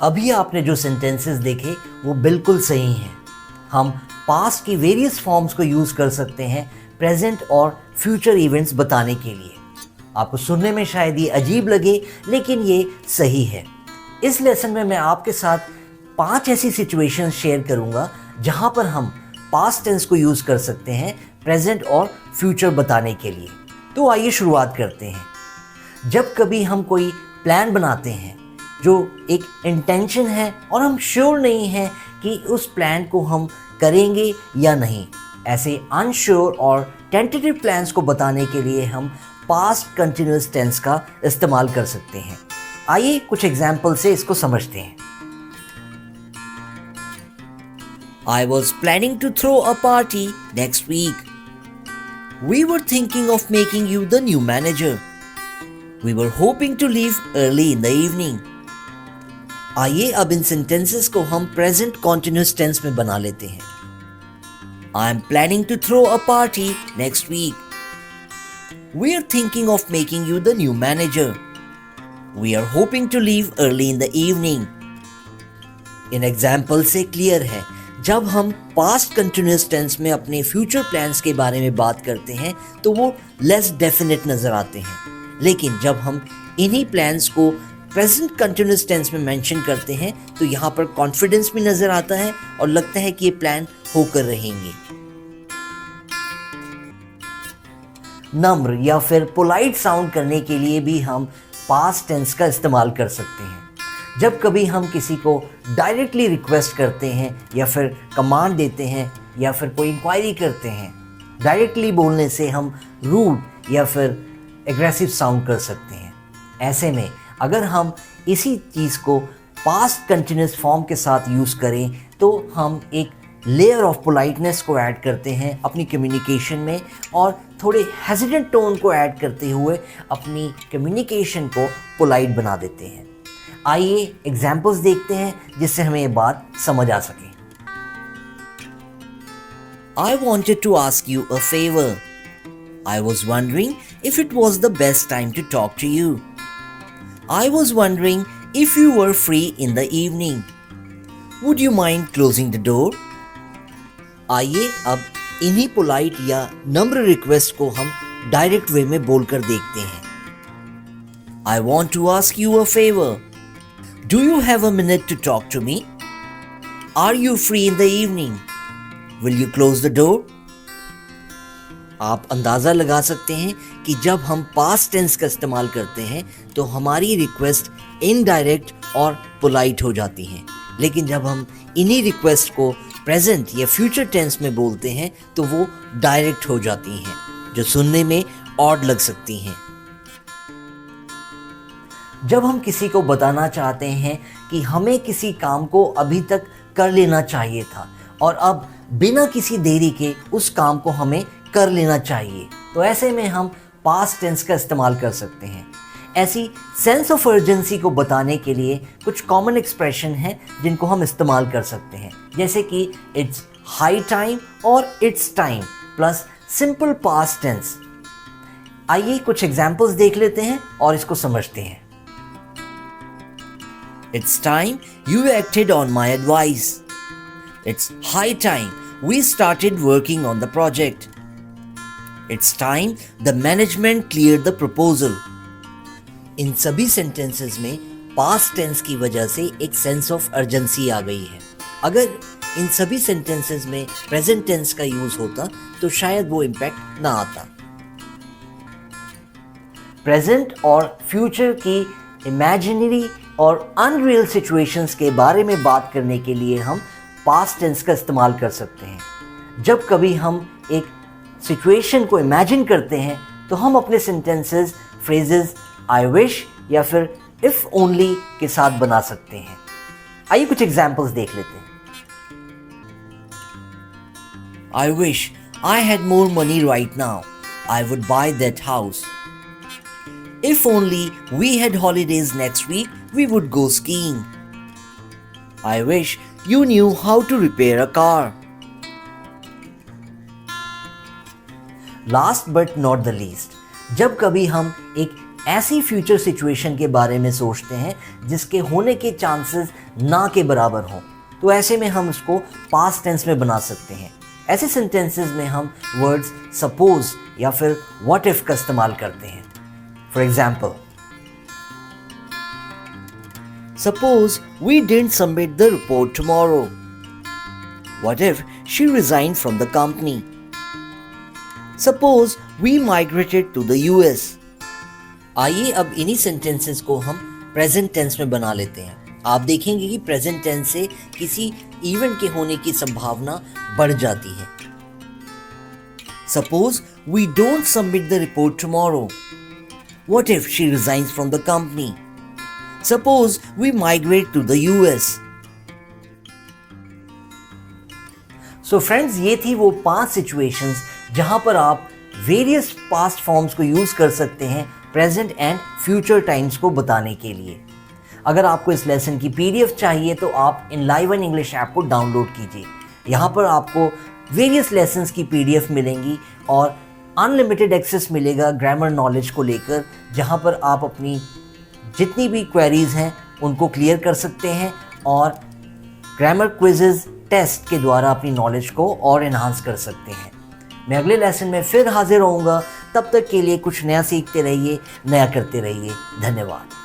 अभी आपने जो सेंटेंसेस देखे वो बिल्कुल सही हैं। हम पास्ट की वेरियस फॉर्म्स को यूज़ कर सकते हैं प्रेजेंट और फ्यूचर इवेंट्स बताने के लिए। आपको सुनने में शायद ये अजीब लगे, लेकिन ये सही है। इस लेसन में मैं आपके साथ 5 ऐसी सिचुएशंस शेयर करूंगा जहां पर हम पास्ट टेंस को यूज़ कर सकते हैं प्रेजेंट और फ्यूचर बताने के लिए। तो आइए शुरुआत करते हैं। जब कभी हम कोई प्लान बनाते हैं जो एक इंटेंशन है और हम श्योर नहीं हैं कि उस प्लान को हम करेंगे या नहीं, ऐसे अनश्योर और टेंटेटिव प्लान्स को बताने के लिए हम पास्ट कंटिन्यूअस टेंस का इस्तेमाल कर सकते हैं। आइए कुछ एग्जाम्पल से इसको समझते हैं। I was planning to throw a party next week. We were thinking of making you the new manager. We were hoping to leave early in the evening. आइए अब इन सेंटेंसेस को हम प्रेजेंट कॉन्टिन्यूअस टेंस में बना लेते हैं। I am planning to throw a party next week. We are thinking of making you the new manager. We are hoping to leave early in the evening. In example से clear है, जब हम past continuous tense में अपने future plans के बारे में बात करते हैं तो वो लेस डेफिनेट नज़र आते हैं, लेकिन जब हम इन्हीं प्लान्स को प्रेजेंट कंटिन्यूअस टेंस में मेंशन करते हैं तो यहाँ पर कॉन्फिडेंस भी नज़र आता है और लगता है कि ये प्लान होकर रहेंगे। नम्र या फिर पोलाइट साउंड करने के लिए भी हम पास्ट टेंस का इस्तेमाल कर सकते हैं। जब कभी हम किसी को डायरेक्टली रिक्वेस्ट करते हैं या फिर कमांड देते हैं या फिर कोई इंक्वायरी करते हैं, डायरेक्टली बोलने से हम रूड या फिर एग्रेसिव साउंड कर सकते हैं। ऐसे में अगर हम इसी चीज़ को पास्ट कंटिन्यूअस फॉर्म के साथ यूज़ करें तो हम एक लेयर ऑफ पोलाइटनेस को ऐड करते हैं अपनी कम्युनिकेशन में और थोड़े हेजिटेंट टोन को ऐड करते हुए अपनी कम्युनिकेशन को पोलाइट बना देते हैं। आइए एग्जाम्पल्स देखते हैं जिससे हमें ये बात समझ आ सके। I wanted to ask you a favor. I was wondering if it was the best time to talk to you. I was wondering if you were free in the evening. Would you mind closing the door? आइए अब इन्हीं polite या नम्र request को हम direct way में बोलकर देखते हैं। I want to ask you a favor. Do you have a minute to talk to me? Are you free in the evening? Will you close the door? आप अंदाज़ा लगा सकते हैं कि जब हम पास्ट टेंस का इस्तेमाल करते हैं तो हमारी रिक्वेस्ट इनडायरेक्ट और पोलाइट हो जाती हैं, लेकिन जब हम इन्हीं रिक्वेस्ट को प्रेजेंट या फ्यूचर टेंस में बोलते हैं तो वो डायरेक्ट हो जाती हैं, जो सुनने में ऑड लग सकती हैं। जब हम किसी को बताना चाहते हैं कि हमें किसी काम को अभी तक कर लेना चाहिए था और अब बिना किसी देरी के उस काम को हमें कर लेना चाहिए, तो ऐसे में हम पास्ट टेंस का इस्तेमाल कर सकते हैं। ऐसी सेंस ऑफ अर्जेंसी को बताने के लिए कुछ कॉमन एक्सप्रेशन हैं जिनको हम इस्तेमाल कर सकते हैं, जैसे कि इट्स हाई टाइम और it's time plus simple past tense. आइए कुछ एग्जाम्पल्स देख लेते हैं और इसको समझते हैं। It's time you acted on my advice. It's high time we started working on the project. It's time the management cleared the proposal. इन सभी सेंटेंसेस में पास्ट टेंस की वजह से एक सेंस ऑफ अर्जेंसी आ गई है। अगर इन सभी सेंटेंसेस में प्रेजेंट टेंस का यूज होता तो शायद वो इम्पैक्ट ना आता। प्रेजेंट और फ्यूचर की इमेजिनरी और अनरियल सिचुएशंस के बारे में बात करने के लिए हम पास्ट टेंस का इस्तेमाल कर सकते हैं। जब कभी हम एक सिचुएशन को इमेजिन करते हैं तो हम अपने सेंटेंसेस फ्रेजेस आई विश या फिर इफ ओनली के साथ बना सकते हैं। आइए कुछ एग्जाम्पल्स देख लेते हैं। I wish I had more money right now. I would buy that house. If only we had holidays next week, we would go skiing. I wish you knew how to repair a car. Last but not the least, जब कभी हम एक ऐसी future situation के बारे में सोचते हैं जिसके होने के चांसेस ना के बराबर हों, तो ऐसे में हम उसको पास्ट टेंस में बना सकते हैं। ऐसे सेंटेंसेस में हम वर्ड्स सपोज या फिर व्हाट इफ का इस्तेमाल करते हैं। For example, suppose we didn't submit the report tomorrow. What if she resigned from the company. Suppose we migrated to the US. आइए अब इन्हीं सेंटेंसेस को हम प्रेजेंट टेंस में बना लेते हैं। आप देखेंगे कि प्रेजेंट टेंस से किसी इवेंट के होने की संभावना बढ़ जाती है। Suppose we don't submit the report tomorrow. What if she resigns from the company. Suppose we migrate to the US. So friends, ये थी वो 5 सिचुएशंस जहां पर आप वेरियस पास्ट फॉर्म्स को यूज कर सकते हैं प्रेजेंट एंड फ्यूचर टाइम्स को बताने के लिए। अगर आपको इस लेसन की पीडीएफ चाहिए तो आप Enliven इंग्लिश ऐप को डाउनलोड कीजिए। यहाँ पर आपको वेरियस लेसन्स की पीडीएफ मिलेंगी और अनलिमिटेड एक्सेस मिलेगा ग्रामर नॉलेज को लेकर, जहाँ पर आप अपनी जितनी भी क्वेरीज हैं उनको क्लियर कर सकते हैं और ग्रामर क्विजेज टेस्ट के द्वारा अपनी नॉलेज को और एनहांस कर सकते हैं। मैं अगले लेसन में फिर हाजिर होऊंगा। तब तक के लिए कुछ नया सीखते रहिए, नया करते रहिए। धन्यवाद।